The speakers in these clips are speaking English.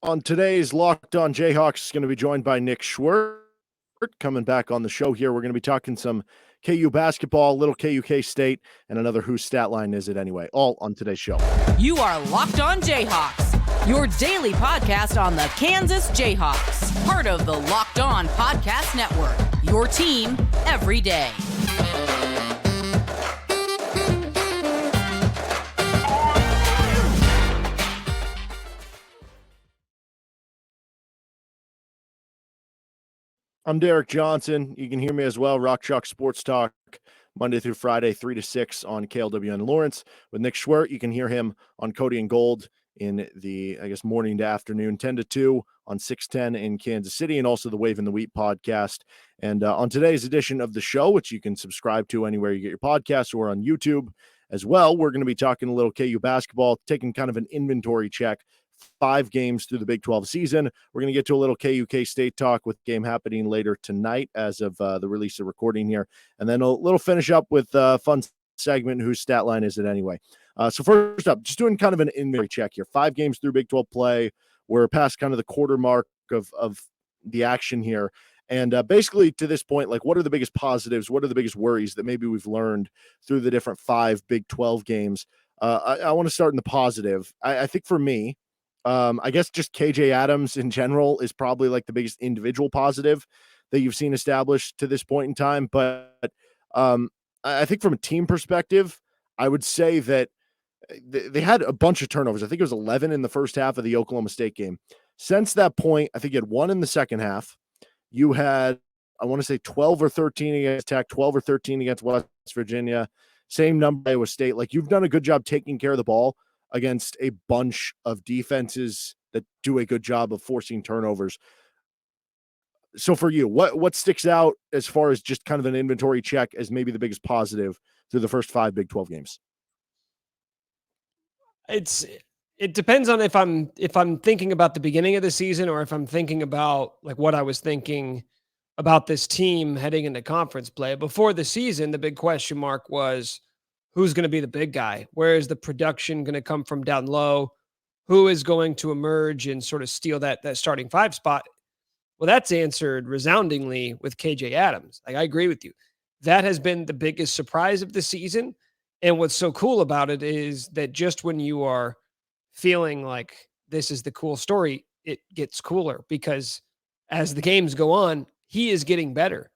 On today's Locked On Jayhawks, going to be joined by Nick Schwerdt. Coming back on the show here, we're going to be talking some KU basketball, little KU K-State, and another whose stat line is it anyway, all on today's show. You are Locked On Jayhawks, your daily podcast on the Kansas Jayhawks, part of the Locked On Podcast Network, your team every day. I'm Derek Johnson. You can hear me as well, Rock Chalk Sports Talk, Monday through Friday, 3 to 6 on KLWN Lawrence. With Nick Schwerdt, you can hear him on Cody and Gold in the, morning to afternoon, 10 to 2 on 610 in Kansas City, and also the Wave in the Wheat podcast. And on today's edition of the show, which you can subscribe to anywhere you get your podcasts or on YouTube as well, we're going to be talking a little KU basketball, taking kind of an inventory check. 5 games through the Big 12 season. We're going to get to a little KU K-State talk with game happening later tonight as of the release of recording here. And then a little finish up with a fun segment, whose stat line is it anyway? So first up, just doing kind of an inventory check here. 5 games through Big 12 play. We're past kind of the quarter mark of the action here. And basically to this point, like, what are the biggest positives? What are the biggest worries that maybe we've learned through the different 5 Big 12 games? I want to start in the positive. I think for me, I guess just KJ Adams in general is probably like the biggest individual positive that you've seen established to this point in time. But I think from a team perspective, I would say that they had a bunch of turnovers. I think it was 11 in the first half of the Oklahoma State game. Since that point, I think you had 1 in the second half. You had, I want to say 12 or 13 against Tech, 12 or 13 against West Virginia. Same number, Iowa State. Like, you've done a good job taking care of the ball against a bunch of defenses that do a good job of forcing turnovers. So for you, what sticks out as far as just kind of an inventory check as maybe the biggest positive through the first 5 Big 12 games? It depends on if I'm thinking about the beginning of the season or if I'm thinking about like what I was thinking about this team heading into conference play. Before the season, the big question mark was, who's going to be the big guy? Where is the production going to come from down low? Who is going to emerge and sort of steal that starting 5 spot? Well, that's answered resoundingly with KJ Adams. Like, I agree with you. That has been the biggest surprise of the season. And what's so cool about it is that just when you are feeling like this is the cool story, it gets cooler, because as the games go on, he is getting better.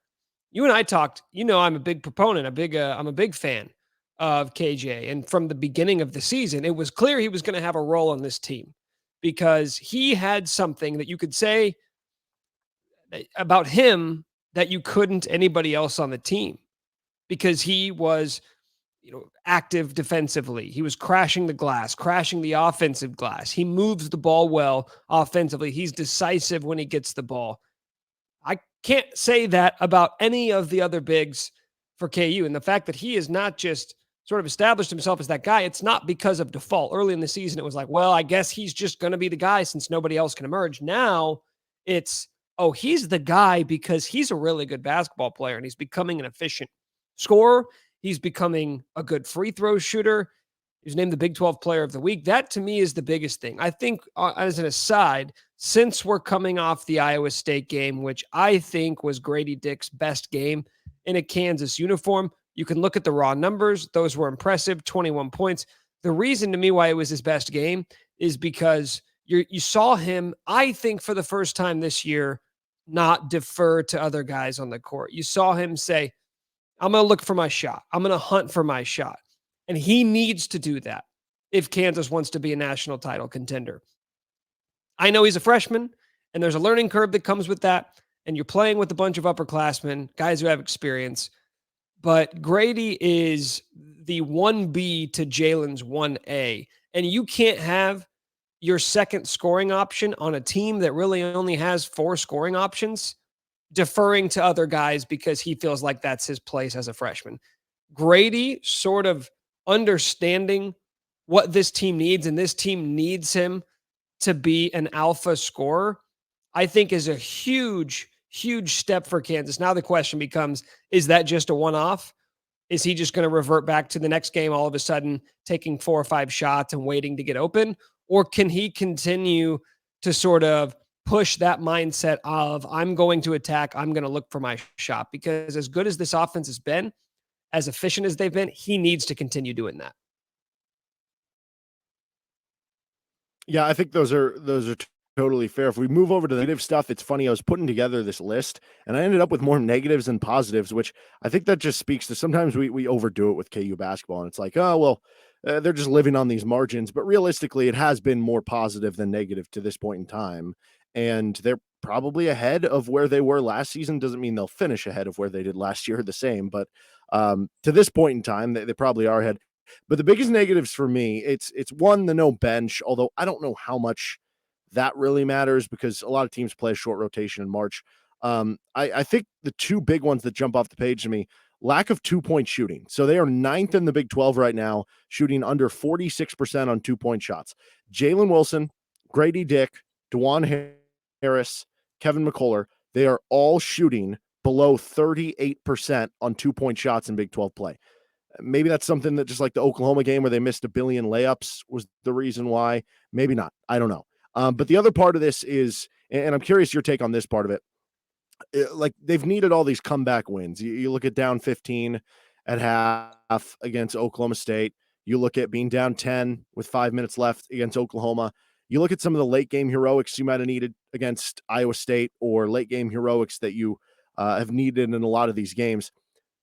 You and I talked, I'm a big proponent, I'm a big fan of KJ. And from the beginning of the season, it was clear he was going to have a role on this team, because he had something that you could say about him that you couldn't anybody else on the team, because he was, active defensively. He was crashing the glass, crashing the offensive glass. He moves the ball well offensively. He's decisive when he gets the ball. I can't say that about any of the other bigs for KU. And the fact that he is not just sort of established himself as that guy, it's not because of default. Early in the season, it was like, well, I guess he's just going to be the guy since nobody else can emerge. Now it's, oh, he's the guy because he's a really good basketball player and he's becoming an efficient scorer. He's becoming a good free throw shooter. He was named the Big 12 Player of the Week. That, to me, is the biggest thing. I think, as an aside, since we're coming off the Iowa State game, which I think was Grady Dick's best game in a Kansas uniform, you can look at the raw numbers. Those were impressive, 21 points. The reason to me why it was his best game is because you saw him, I think, for the first time this year, not defer to other guys on the court. You saw him say, I'm going to look for my shot. I'm going to hunt for my shot. And he needs to do that if Kansas wants to be a national title contender. I know he's a freshman, and there's a learning curve that comes with that, and you're playing with a bunch of upperclassmen, guys who have experience. But Grady is the 1B to Jalen's 1A, and you can't have your second scoring option on a team that really only has 4 scoring options deferring to other guys because he feels like that's his place as a freshman. Grady sort of understanding what this team needs, and this team needs him to be an alpha scorer, I think is a huge, huge step for Kansas. Now the question becomes, is that just a one-off? Is he just going to revert back to the next game all of a sudden taking 4 or 5 shots and waiting to get open? Or can he continue to sort of push that mindset of I'm going to attack, I'm going to look for my shot, because as good as this offense has been, as efficient as they've been, he needs to continue doing that. Yeah, I think those are totally fair. If we move over to the negative stuff, it's funny. I was putting together this list and I ended up with more negatives than positives, which I think that just speaks to sometimes we overdo it with KU basketball. And it's like, oh, well, they're just living on these margins. But realistically, it has been more positive than negative to this point in time. And they're probably ahead of where they were last season. Doesn't mean they'll finish ahead of where they did last year, the same. But to this point in time, they probably are ahead. But the biggest negatives for me, it's one, the no bench, although I don't know how much that really matters because a lot of teams play a short rotation in March. I think the two big ones that jump off the page to me, lack of 2-point shooting. So they are 9th in the Big 12 right now, shooting under 46% on 2-point shots. Jalen Wilson, Grady Dick, DeJuan Harris, Kevin McCullar, they are all shooting below 38% on 2-point shots in Big 12 play. Maybe that's something that just like the Oklahoma game where they missed a billion layups was the reason why. Maybe not. I don't know. But the other part of this is, and I'm curious your take on this part of it, like they've needed all these comeback wins. You look at down 15 at half against Oklahoma State. You look at being down 10 with 5 minutes left against Oklahoma. You look at some of the late game heroics you might have needed against Iowa State, or late game heroics that you have needed in a lot of these games.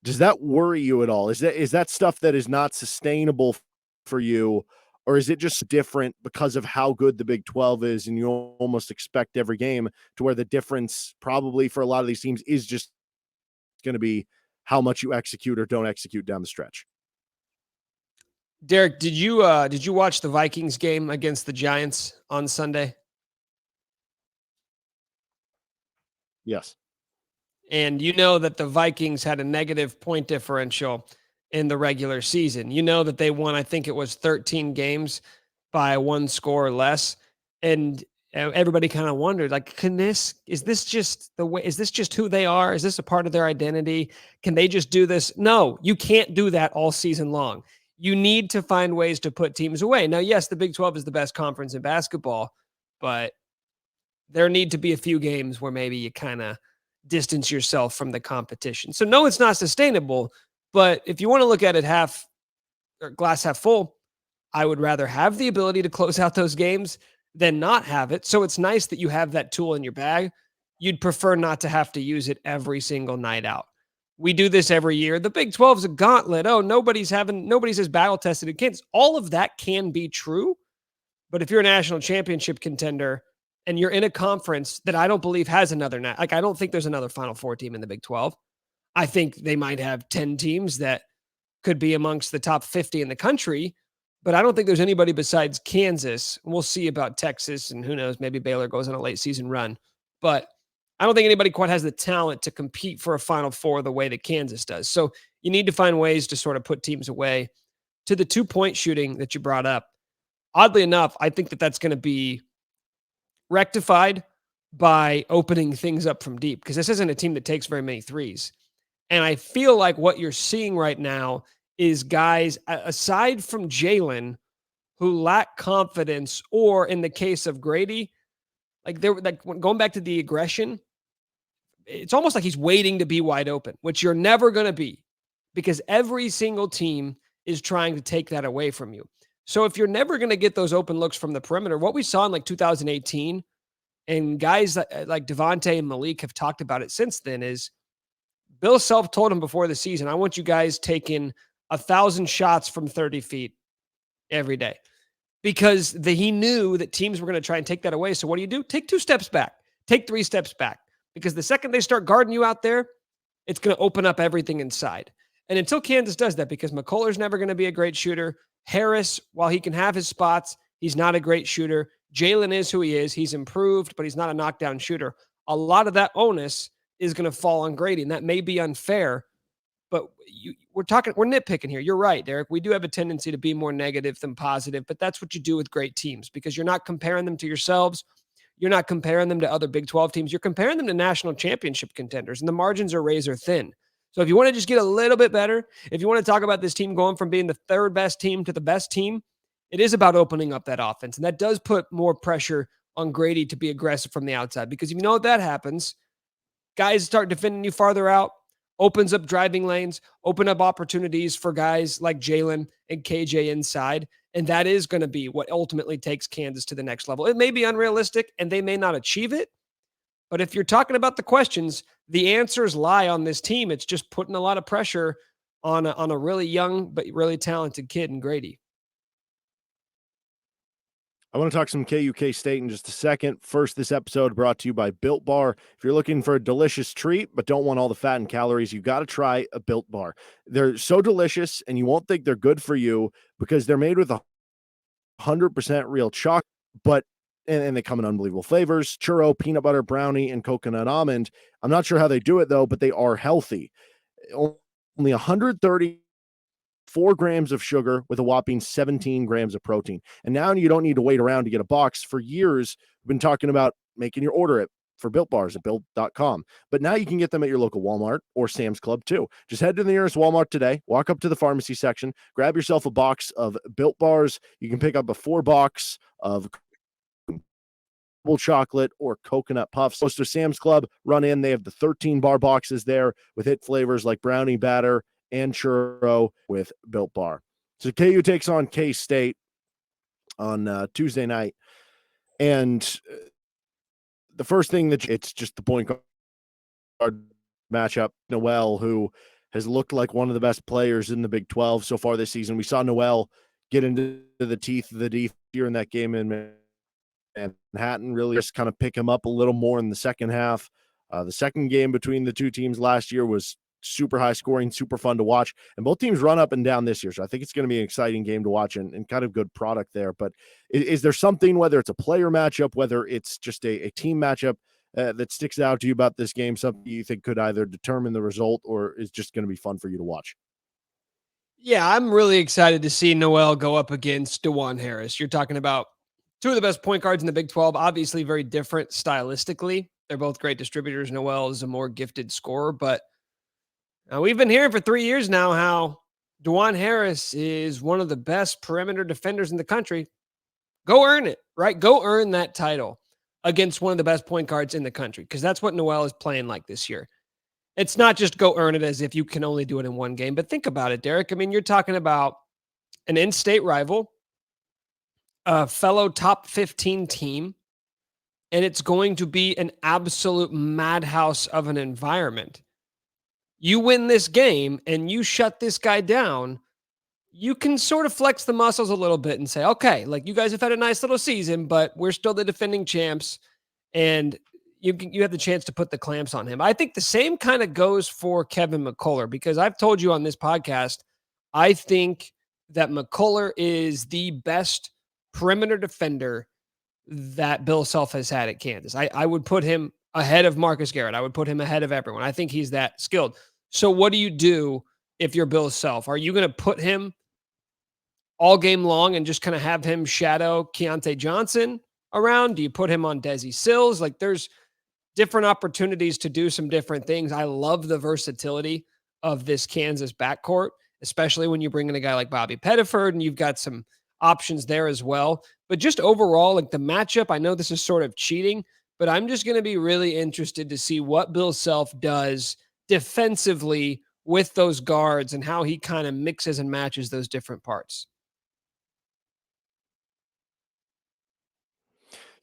Does that worry you at all? Is that stuff that is not sustainable for you, or is it just different because of how good the Big 12 is and you almost expect every game to where the difference probably for a lot of these teams is just going to be how much you execute or don't execute down the stretch? Derek, did you watch the Vikings game against the Giants on Sunday? Yes. And you know that the Vikings had a negative point differential in the regular season. You know that they won, I think it was 13 games by one score or less. And everybody kind of wondered, like, is this just who they are? Is this a part of their identity? Can they just do this? No, you can't do that all season long. You need to find ways to put teams away. Now, yes, the Big 12 is the best conference in basketball, but there need to be a few games where maybe you kind of distance yourself from the competition. So no, it's not sustainable, but if you want to look at it glass half full, I would rather have the ability to close out those games than not have it. So it's nice that you have that tool in your bag. You'd prefer not to have to use it every single night out. We do this every year. The Big 12 is a gauntlet. Oh, nobody's as battle tested in Kansas. All of that can be true. But if you're a national championship contender and you're in a conference that I don't believe has another, I don't think there's another Final Four team in the Big 12. I think they might have 10 teams that could be amongst the top 50 in the country, but I don't think there's anybody besides Kansas. We'll see about Texas, and who knows, maybe Baylor goes on a late season run. But I don't think anybody quite has the talent to compete for a Final Four the way that Kansas does. So you need to find ways to sort of put teams away. To the 2-point shooting that you brought up, oddly enough, I think that that's going to be rectified by opening things up from deep, because this isn't a team that takes very many threes. And I feel like what you're seeing right now is guys, aside from Jalen, who lack confidence, or in the case of Grady, going back to the aggression, it's almost like he's waiting to be wide open, which you're never going to be, because every single team is trying to take that away from you. So if you're never going to get those open looks from the perimeter, what we saw in 2018, and guys like Devontae and Malik have talked about it since then, is Bill Self told him before the season, I want you guys taking 1,000 shots from 30 feet every day, because he knew that teams were going to try and take that away. So what do? Take 2 steps back, take 3 steps back, because the second they start guarding you out there, it's going to open up everything inside. And until Kansas does that, because McCullar's never going to be a great shooter. Harris, while he can have his spots, he's not a great shooter. Jalen is who he is. He's improved, but he's not a knockdown shooter. A lot of that onus is going to fall on Grady, and that may be unfair, but we're nitpicking here. You're right, Derek. We do have a tendency to be more negative than positive, but that's what you do with great teams, because you're not comparing them to yourselves. You're not comparing them to other Big 12 teams. You're comparing them to national championship contenders, and the margins are razor thin. So if you want to just get a little bit better, if you want to talk about this team going from being the third best team to the best team, it is about opening up that offense. And that does put more pressure on Grady to be aggressive from the outside. Because if you know what that happens, guys start defending you farther out, opens up driving lanes, open up opportunities for guys like Jalen and KJ inside. And that is going to be what ultimately takes Kansas to the next level. It may be unrealistic and they may not achieve it. But if you're talking about the questions, the answers lie on this team. It's just putting a lot of pressure on a really young but really talented kid in Grady. I want to talk some KUK State in just a second. First, this episode brought to you by Built Bar. If you're looking for a delicious treat but don't want all the fat and calories, you got to try a Built Bar. They're so delicious, and you won't think they're good for you because they're made with 100% real chocolate, but and they come in unbelievable flavors: churro, peanut butter, brownie, and coconut almond. I'm not sure how they do it, though, but they are healthy. Only 134 grams of sugar with a whopping 17 grams of protein. And now you don't need to wait around to get a box. For years, we've been talking about making your order for Built Bars at Built.com. But now you can get them at your local Walmart or Sam's Club too. Just head to the nearest Walmart today, walk up to the pharmacy section, grab yourself a box of Built Bars. You can pick up a 4-box of chocolate or coconut puffs. Most of Sam's Club run in. They have the 13-bar boxes there with hit flavors like brownie batter and churro with Built Bar. So KU takes on K-State on Tuesday night. And the first thing that it's just the point guard matchup. Noel, who has looked like one of the best players in the Big 12 so far this season. We saw Noel get into the teeth of the deep here in that game in Manhattan, really just kind of pick him up a little more in the second half. The second game between the two teams last year was super high scoring, super fun to watch, and both teams run up and down this year. So I think it's going to be an exciting game to watch and kind of good product there. But is there something, whether it's a player matchup, whether it's just a team matchup that sticks out to you about this game, something you think could either determine the result or is just going to be fun for you to watch? Yeah, I'm really excited to see Noel go up against DeJuan Harris. You're talking about two of the best point guards in the Big 12, obviously very different stylistically. They're both great distributors. Noel is a more gifted scorer, but we've been hearing for 3 years now how DeJuan Harris is one of the best perimeter defenders in the country. Go earn it, right? Go earn that title against one of the best point guards in the country, because that's what Noel is playing like this year. It's not just go earn it as if you can only do it in one game, but think about it, Derek. I mean, you're talking about an in-state rival, a fellow top 15 team, and it's going to be an absolute madhouse of an environment. You win this game and you shut this guy down, you can sort of flex the muscles a little bit and say, okay, like, you guys have had a nice little season, but we're still the defending champs, and you have the chance to put the clamps on him. I think the same kind of goes for Kevin McCullar, because I've told you on this podcast, I think that McCullar is the best perimeter defender that Bill Self has had at Kansas. I would put him ahead of Marcus Garrett. I would put him ahead of everyone. I think he's that skilled. So what do you do if you're Bill Self? Are you going to put him all game long and just kind of have him shadow Keontae Johnson around? Do you put him on Desi Sills? Like, there's different opportunities to do some different things. I love the versatility of this Kansas backcourt, especially when you bring in a guy like Bobby Pettiford and you've got some options there as well. But just overall, like, the matchup, I know this is sort of cheating, but I'm just going to be really interested to see what Bill Self does defensively with those guards and how he kind of mixes and matches those different parts.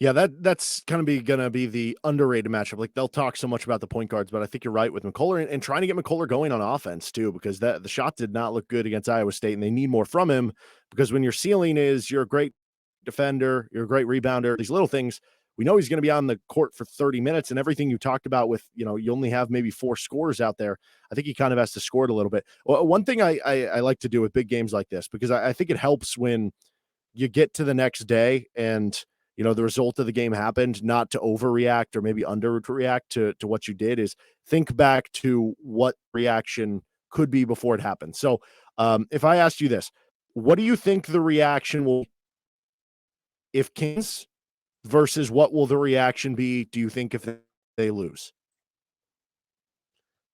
Yeah, that's kind of going to be the underrated matchup. Like, they'll talk so much about the point guards, but I think you're right with McCullar and trying to get McCullar going on offense too, because the shot did not look good against Iowa State, and they need more from him, because when your ceiling is you're a great defender, you're a great rebounder, these little things, we know he's going to be on the court for 30 minutes, and everything you talked about with, you only have maybe 4 scorers out there. I think he kind of has to score it a little bit. Well, one thing I like to do with big games like this, because I think it helps when you get to the next day and the result of the game happened, not to overreact or maybe underreact to what you did, is think back to what reaction could be before it happened. So if I asked you this, what do you think the reaction will, if Kansas, versus what will the reaction be, do you think, if they lose?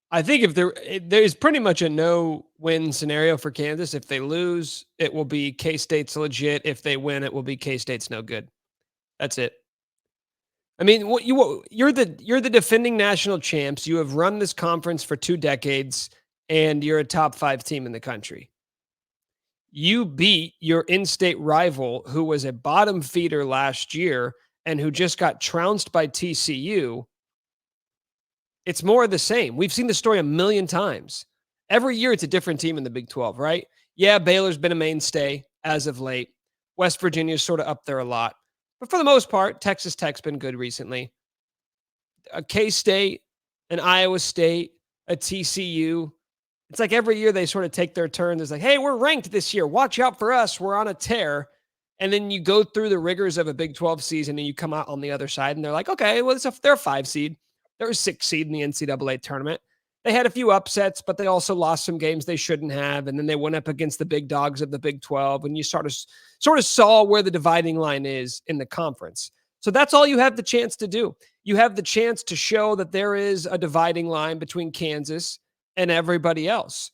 I think if there's pretty much a no-win scenario for Kansas. If they lose, it will be K-State's legit. If they win, it will be K-State's no good. That's it. I mean, you're the defending national champs. You have run this conference for 2 decades, and you're a top 5 team in the country. You beat your in-state rival, who was a bottom feeder last year and who just got trounced by TCU. It's more of the same. We've seen the story a million times. Every year, it's a different team in the Big 12, right? Yeah, Baylor's been a mainstay as of late. West Virginia's sort of up there a lot. But for the most part, Texas Tech's been good recently. A K-State, an Iowa State, a TCU. It's like every year they sort of take their turn. It's like, hey, we're ranked this year. Watch out for us. We're on a tear. And then you go through the rigors of a Big 12 season and you come out on the other side and they're like, okay, well, they're a 5 seed. They're a 6 seed in the NCAA tournament. They had a few upsets, but they also lost some games they shouldn't have. And then they went up against the big dogs of the Big 12. And you sort of saw where the dividing line is in the conference. So that's all you have the chance to do. You have the chance to show that there is a dividing line between Kansas and everybody else.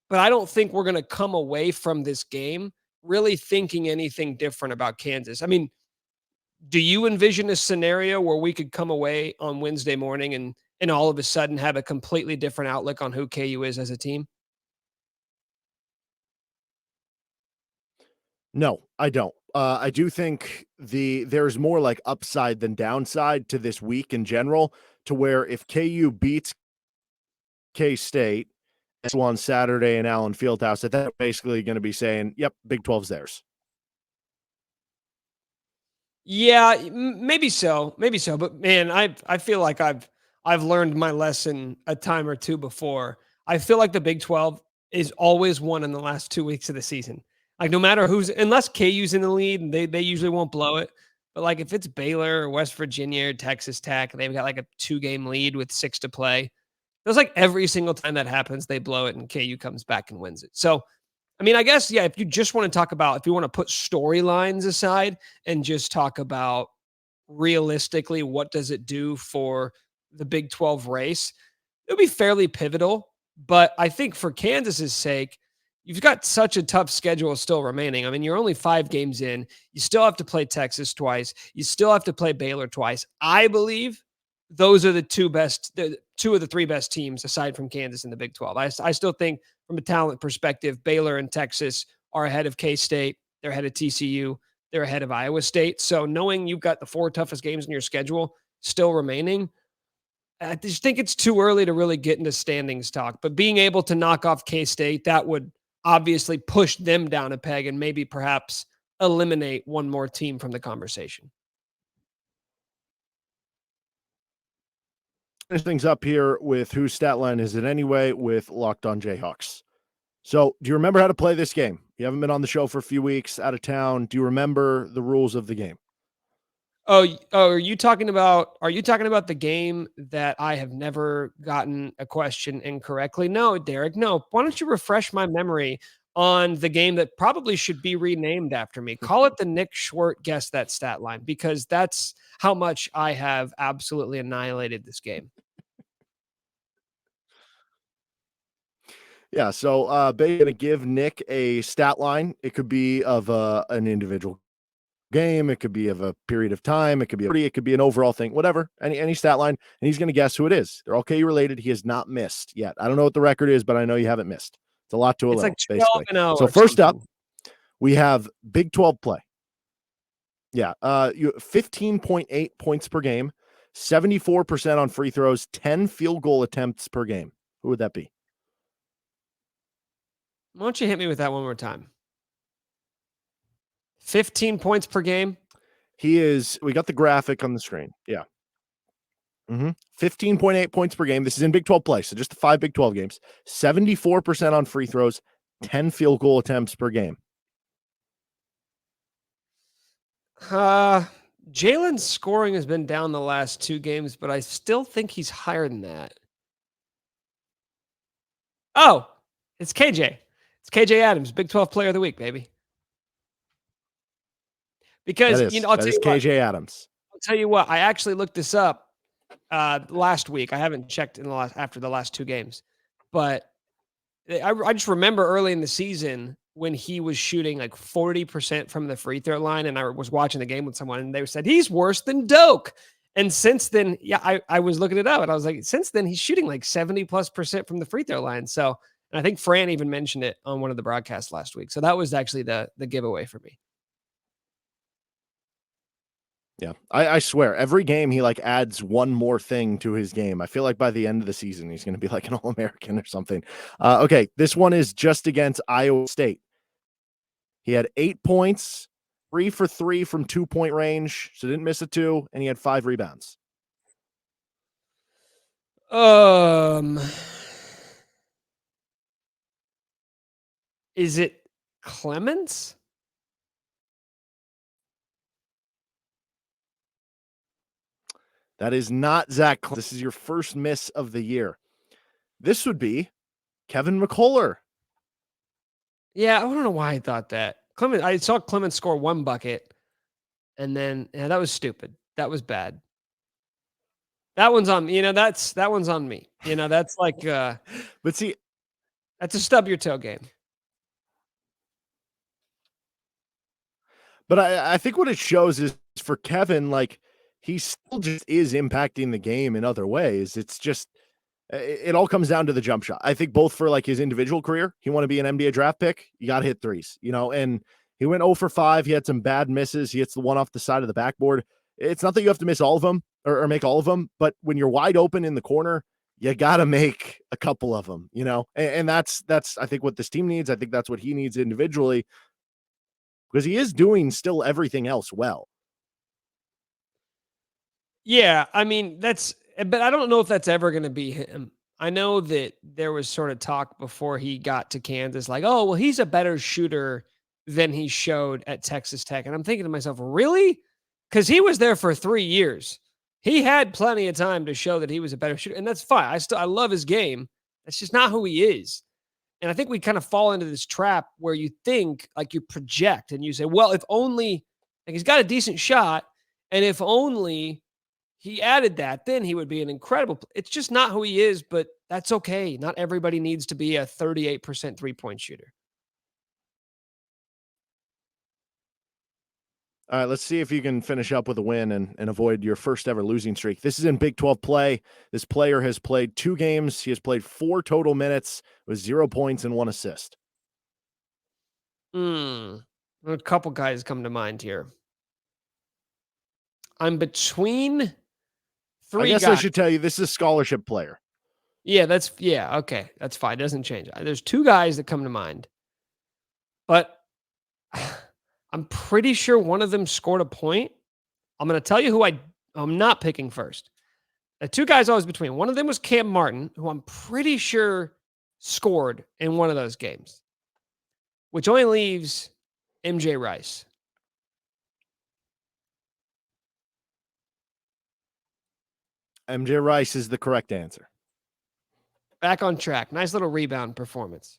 But I don't think we're going to come away from this game really thinking anything different about Kansas. I mean, do you envision a scenario where we could come away on Wednesday morning and all of a sudden have a completely different outlook on who KU is as a team? No, I don't. I do think there's more like upside than downside to this week in general, to where if KU beats K-State on Saturday in Allen Fieldhouse, that they're basically going to be saying, yep, Big 12's theirs. Yeah, maybe so. But man, I feel like I've learned my lesson a time or two before. I feel like the Big 12 is always won in the last 2 weeks of the season. Like no matter unless KU's in the lead, and they usually won't blow it. But like if it's Baylor or West Virginia or Texas Tech, they've got like a 2-game lead with 6 to play. Feels like every single time that happens, they blow it and KU comes back and wins it. So, I mean, I guess, yeah, if you just want to talk about, if you want to put storylines aside and just talk about realistically, what does it do for the Big 12 race, it'll be fairly pivotal. But I think for Kansas's sake, you've got such a tough schedule still remaining. I mean, you're only 5 games in. You still have to play Texas twice. You still have to play Baylor twice. I believe those are the 2 of the 3 best teams aside from Kansas in the Big 12. I still think from a talent perspective, Baylor and Texas are ahead of K-State. They're ahead of TCU. They're ahead of Iowa State. So knowing you've got the 4 toughest games in your schedule still remaining, I just think it's too early to really get into standings talk. But being able to knock off K-State, that would obviously push them down a peg and maybe perhaps eliminate one more team from the conversation. Finish things up here with whose stat line is it anyway with Locked On Jayhawks. So do you remember how to play this game? You haven't been on the show for a few weeks, out of town. Do you remember the rules of the game? Oh, are you talking about the game that I have never gotten a question incorrectly? No, Derek, no. Why don't you refresh my memory on the game that probably should be renamed after me? Call it the Nick Schwerdt Guess That Stat Line, because that's how much I have absolutely annihilated this game. Yeah, so basically going to give Nick a stat line. It could be of an individual game. It could be of a period of time. It could be an overall thing, whatever, any stat line. And he's going to guess who it is. They're all KU related. He has not missed yet. I don't know what the record is, but I know you haven't missed. It's a lot to a little, like basically. So first up, we have Big 12 play. Yeah, 15.8 points per game, 74% on free throws, 10 field goal attempts per game. Who would that be? Why don't you hit me with that one more time? 15 points per game. We got the graphic on the screen. Yeah. 15.8 points per game. This is in Big 12 play. So just the 5 Big 12 games, 74% on free throws, 10 field goal attempts per game. Jalen's scoring has been down the last 2 games, but I still think he's higher than that. Oh, it's KJ. It's KJ Adams, Big 12 Player of the Week, baby. Because I'll tell you KJ Adams. I'll tell you what. I actually looked this up last week. I haven't checked after the last 2 games, but I just remember early in the season when he was shooting like 40% from the free throw line, and I was watching the game with someone, and they said he's worse than Doak. And since then, I was looking it up and I was like, since then he's shooting like 70+% from the free throw line. So, and I think Fran even mentioned it on one of the broadcasts last week. So that was actually the giveaway for me. Yeah, I swear every game he like adds one more thing to his game. I feel like by the end of the season he's going to be like an All-American or something. Okay, this one is just against Iowa State. He had 8 points, 3 for 3 from 2-point range, so didn't miss a 2, and he had 5 rebounds. Is it Clemens? That is not Zach. This is your first miss of the year. This would be Kevin McCullar. Yeah, I don't know why I thought that. I saw Clemens score 1 bucket, and then that was stupid. That was bad. That one's on me. That one's on me. That's like but see, that's a stub your toe game. But I think what it shows is for Kevin, like he still just is impacting the game in other ways. It's just, it all comes down to the jump shot. I think both for like his individual career, he want to be an NBA draft pick. You got to hit threes, and he went 0 for 5. He had some bad misses. He hits the one off the side of the backboard. It's not that you have to miss all of them or make all of them, but when you're wide open in the corner, you got to make a couple of them, and that's, I think what this team needs. I think that's what he needs individually, because he is doing still everything else well. Yeah, I mean, but I don't know if that's ever going to be him. I know that there was sort of talk before he got to Kansas, like, oh, well, he's a better shooter than he showed at Texas Tech. And I'm thinking to myself, really? Because he was there for 3 years. He had plenty of time to show that he was a better shooter. And that's fine. I love his game. That's just not who he is. And I think we kind of fall into this trap where you think, like, you project and you say, well, if only, like, he's got a decent shot, and if only he added that, then he would be an incredible. It's just not who he is, but that's okay. Not everybody needs to be a 38% 3-point shooter. All right, let's see if you can finish up with a win and avoid your first ever losing streak. This is in Big 12 play. This player has played 2 games. He has played 4 total minutes with 0 points and 1 assist. A couple guys come to mind here. I'm between 3 I guess guys. I should tell you, this is a scholarship player. Yeah, okay. That's fine. It doesn't change. There's 2 guys that come to mind. But I'm pretty sure one of them scored a point. I'm going to tell you who I'm not picking first. The 2 guys I was between. One of them was Cam Martin, who I'm pretty sure scored in one of those games, which only leaves MJ Rice. MJ Rice is the correct answer. Back on track. Nice little rebound performance.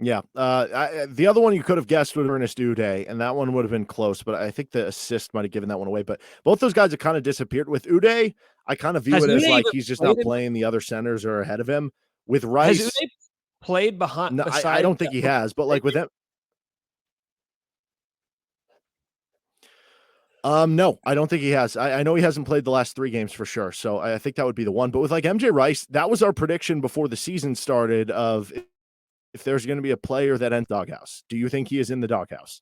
Yeah. The other one you could have guessed would have been Ernest Uday, and that one would have been close, but I think the assist might have given that one away. But both those guys have kind of disappeared. With Uday, I kind of view it as like he's just not playing. The other centers are ahead of him. With Rice, has Uday played behind? No, I don't think he has, but like with him. No, I don't think he has. I know he hasn't played the last 3 games for sure. So I think that would be the one. But with like MJ Rice, that was our prediction before the season started of if there's going to be a player that ends doghouse. Do you think he is in the doghouse?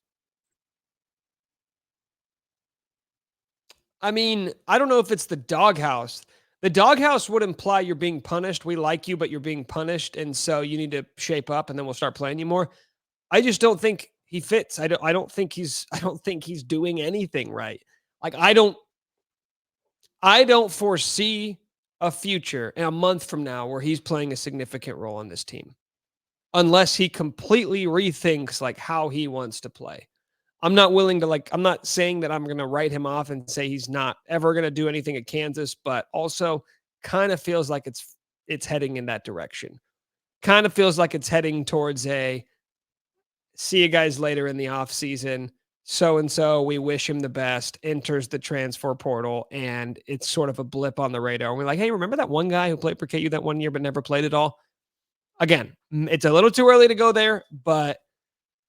I mean, I don't know if it's the doghouse. The doghouse would imply you're being punished. We like you, but you're being punished. And so you need to shape up and then we'll start playing you more. I just don't think he fits. I don't think he's doing anything right. Like I don't foresee a future in a month from now where he's playing a significant role on this team, unless he completely rethinks like how he wants to play. I'm not willing to I'm not saying that I'm going to write him off and say he's not ever going to do anything at Kansas, but also kind of feels like it's heading in that direction. Kind of feels like it's heading towards a see you guys later in the offseason. So-and-so, we wish him the best, enters the transfer portal, and it's sort of a blip on the radar. And we're like, hey, remember that one guy who played for KU that one year but never played at all? Again, it's a little too early to go there, but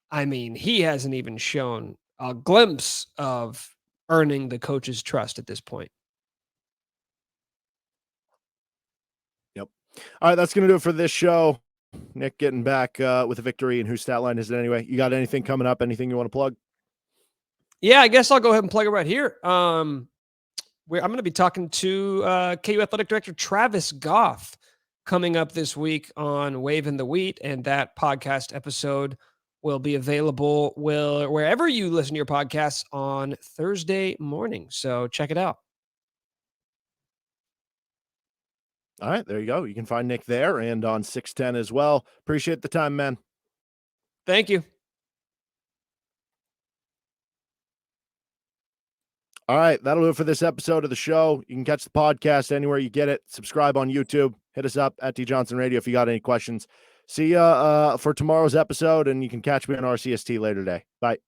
I mean, he hasn't even shown a glimpse of earning the coach's trust at this point. Yep. All right, that's going to do it for this show. Nick getting back with a victory, and whose stat line is it anyway? You got anything coming up? Anything you want to plug? Yeah, I guess I'll go ahead and plug it right here. I'm going to be talking to KU Athletic Director Travis Goff coming up this week on Waving the Wheat, and that podcast episode will be available wherever you listen to your podcasts on Thursday morning. So check it out. All right, there you go. You can find Nick there and on 610 as well. Appreciate the time, man. Thank you. All right, that'll do it for this episode of the show. You can catch the podcast anywhere you get it. Subscribe on YouTube. Hit us up at T Johnson Radio if you got any questions. See you for tomorrow's episode, and you can catch me on RCST later today. Bye.